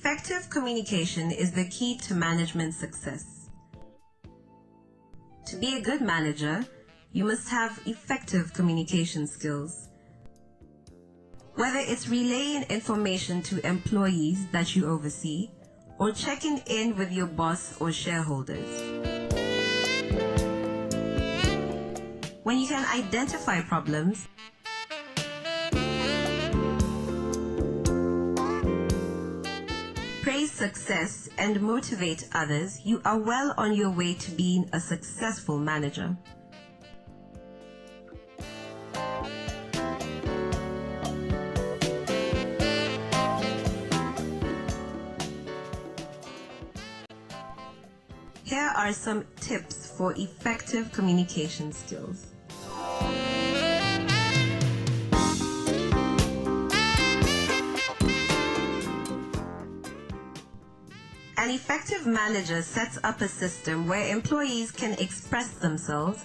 Effective communication is the key to management success. To be a good manager, you must have effective communication skills. Whether it's relaying information to employees that you oversee, or checking in with your boss or shareholders. When you can identify problems, praise success, and motivate others, you are well on your way to being a successful manager. Here are some tips for effective communication skills. An effective manager sets up a system where employees can express themselves,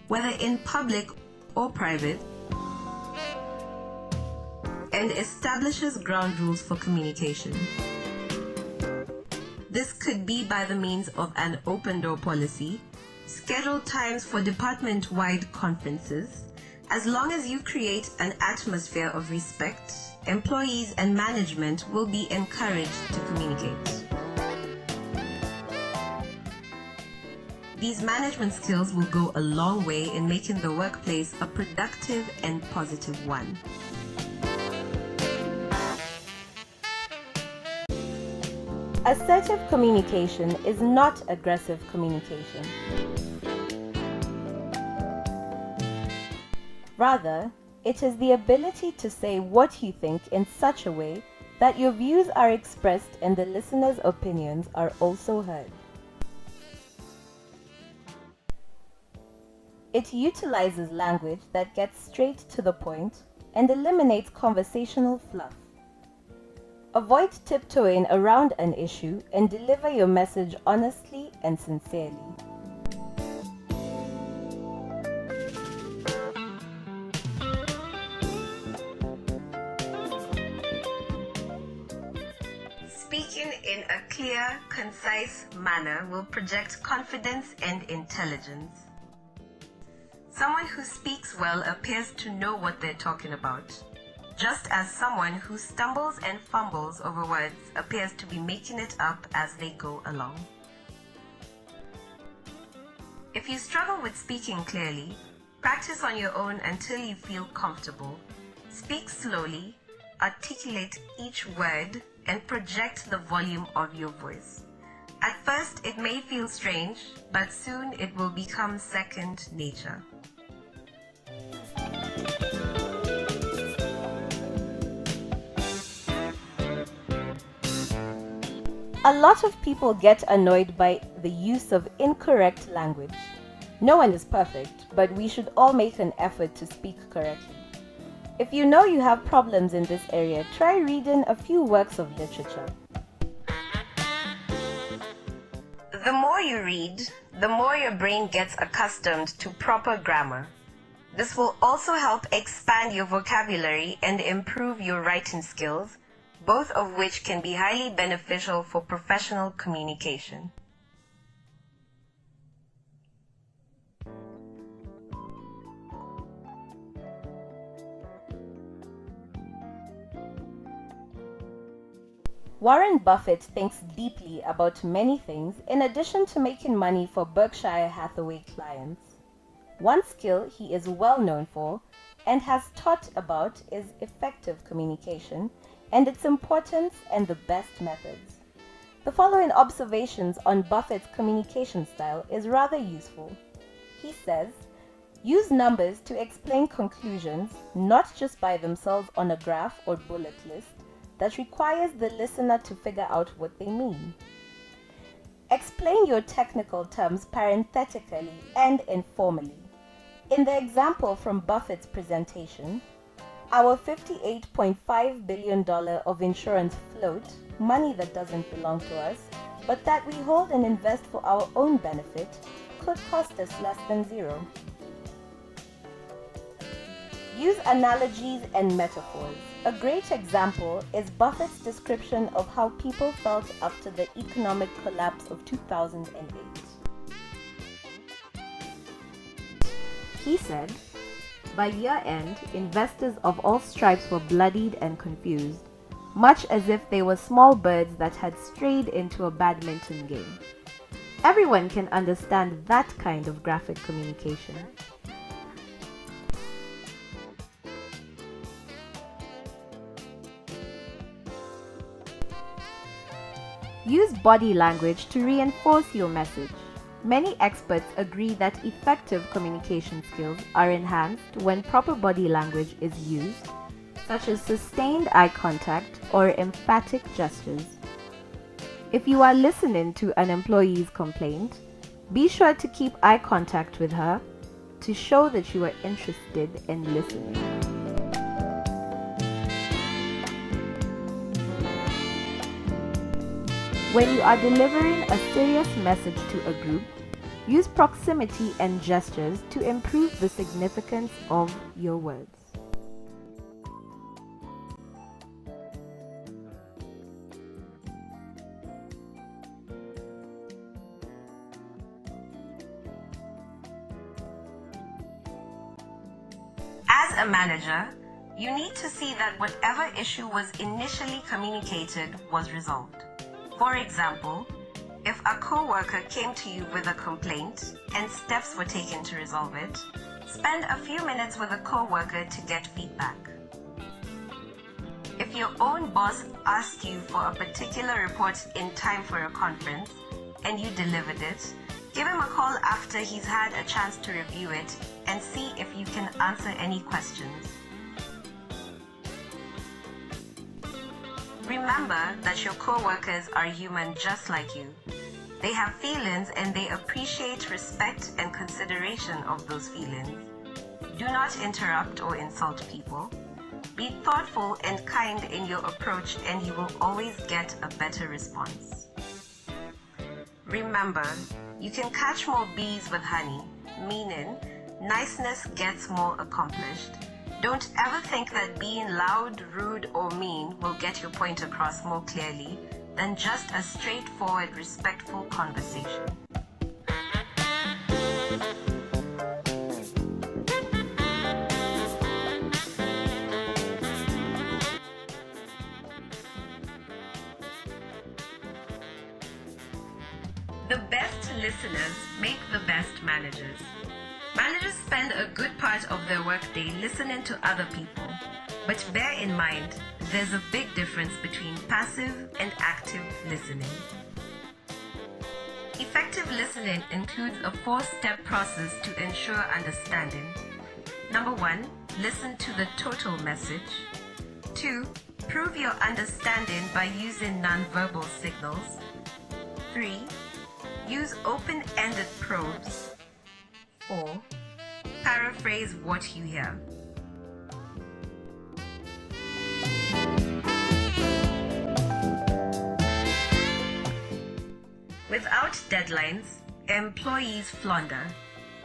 whether in public or private, and establishes ground rules for communication. This could be by the means of an open door policy, scheduled times for department-wide conferences. As long as you create an atmosphere of respect, employees and management will be encouraged to communicate. These management skills will go a long way in making the workplace a productive and positive one. Assertive communication is not aggressive communication. Rather, it is the ability to say what you think in such a way that your views are expressed and the listener's opinions are also heard. It utilizes language that gets straight to the point and eliminates conversational fluff. Avoid tiptoeing around an issue and deliver your message honestly and sincerely. Speaking in a clear, concise manner will project confidence and intelligence. Someone who speaks well appears to know what they're talking about, just as someone who stumbles and fumbles over words appears to be making it up as they go along. If you struggle with speaking clearly, practice on your own until you feel comfortable. Speak slowly, articulate each word, and project the volume of your voice. At first, it may feel strange, but soon it will become second nature. A lot of people get annoyed by the use of incorrect language. No one is perfect, but we should all make an effort to speak correctly. If you know you have problems in this area, try reading a few works of literature. The more you read, the more your brain gets accustomed to proper grammar. This will also help expand your vocabulary and improve your writing skills, both of which can be highly beneficial for professional communication. Warren Buffett thinks deeply about many things in addition to making money for Berkshire Hathaway clients. One skill he is well known for and has taught about is effective communication and its importance and the best methods. The following observations on Buffett's communication style is rather useful. He says, use numbers to explain conclusions, not just by themselves on a graph or bullet list that requires the listener to figure out what they mean. Explain your technical terms parenthetically and informally. In the example from Buffett's presentation, our $58.5 billion of insurance float, money that doesn't belong to us, but that we hold and invest for our own benefit, could cost us less than zero. Use analogies and metaphors. A great example is Buffett's description of how people felt after the economic collapse of 2008. He said, "By year end, investors of all stripes were bloodied and confused, much as if they were small birds that had strayed into a badminton game." Everyone can understand that kind of graphic communication. Use body language to reinforce your message. Many experts agree that effective communication skills are enhanced when proper body language is used, such as sustained eye contact or emphatic gestures. If you are listening to an employee's complaint, be sure to keep eye contact with her to show that you are interested in listening. When you are delivering a serious message to a group, use proximity and gestures to improve the significance of your words. As a manager, you need to see that whatever issue was initially communicated was resolved. For example, if a co-worker came to you with a complaint and steps were taken to resolve it, spend a few minutes with a co-worker to get feedback. If your own boss asked you for a particular report in time for a conference and you delivered it, give him a call after he's had a chance to review it and see if you can answer any questions. Remember that your co-workers are human just like you. They have feelings and they appreciate respect and consideration of those feelings. Do not interrupt or insult people. Be thoughtful and kind in your approach and you will always get a better response. Remember, you can catch more bees with honey, meaning niceness gets more accomplished. Don't ever think that being loud, rude, or mean will get your point across more clearly than just a straightforward, respectful conversation. The best listeners make the best managers. Managers spend a good part of their workday listening to other people, but bear in mind, there's a big difference between passive and active listening. Effective listening includes a 4-step process to ensure understanding. Number 1, listen to the total message. 2, prove your understanding by using nonverbal signals. 3, use open-ended probes. 4, paraphrase what you hear. Without deadlines, employees flounder.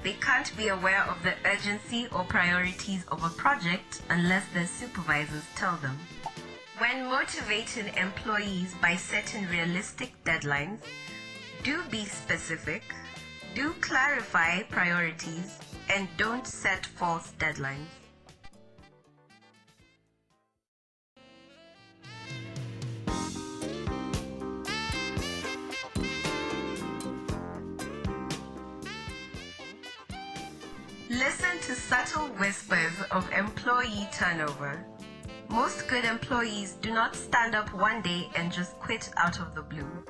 They can't be aware of the urgency or priorities of a project unless their supervisors tell them. When motivating employees by setting realistic deadlines, do be specific, do clarify priorities, and don't set false deadlines. Listen to subtle whispers of employee turnover. Most good employees do not stand up one day and just quit out of the blue.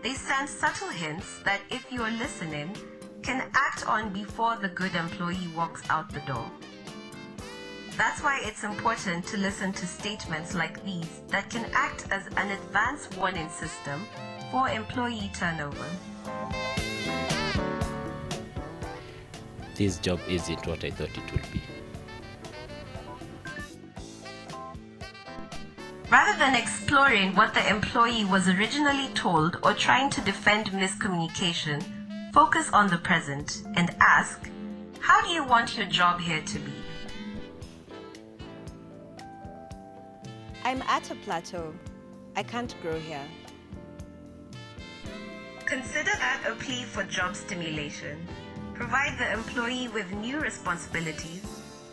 They send subtle hints that, if you are listening, can act on before the good employee walks out the door. That's why it's important to listen to statements like these that can act as an advance warning system for employee turnover. This job isn't what I thought it would be. Rather than exploring what the employee was originally told or trying to defend miscommunication, focus on the present and ask, how do you want your job here to be? I'm at a plateau. I can't grow here. Consider that a plea for job stimulation. Provide the employee with new responsibilities,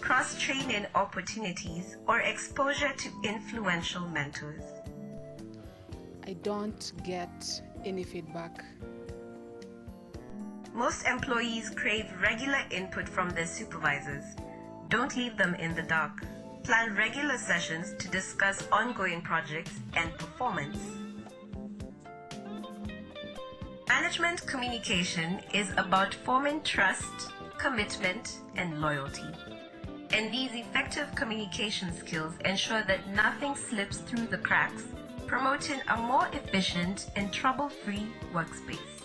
cross-training opportunities, or exposure to influential mentors. I don't get any feedback. Most employees crave regular input from their supervisors. Don't leave them in the dark. Plan regular sessions to discuss ongoing projects and performance. Management communication is about forming trust, commitment, and loyalty. And these effective communication skills ensure that nothing slips through the cracks, promoting a more efficient and trouble-free workspace.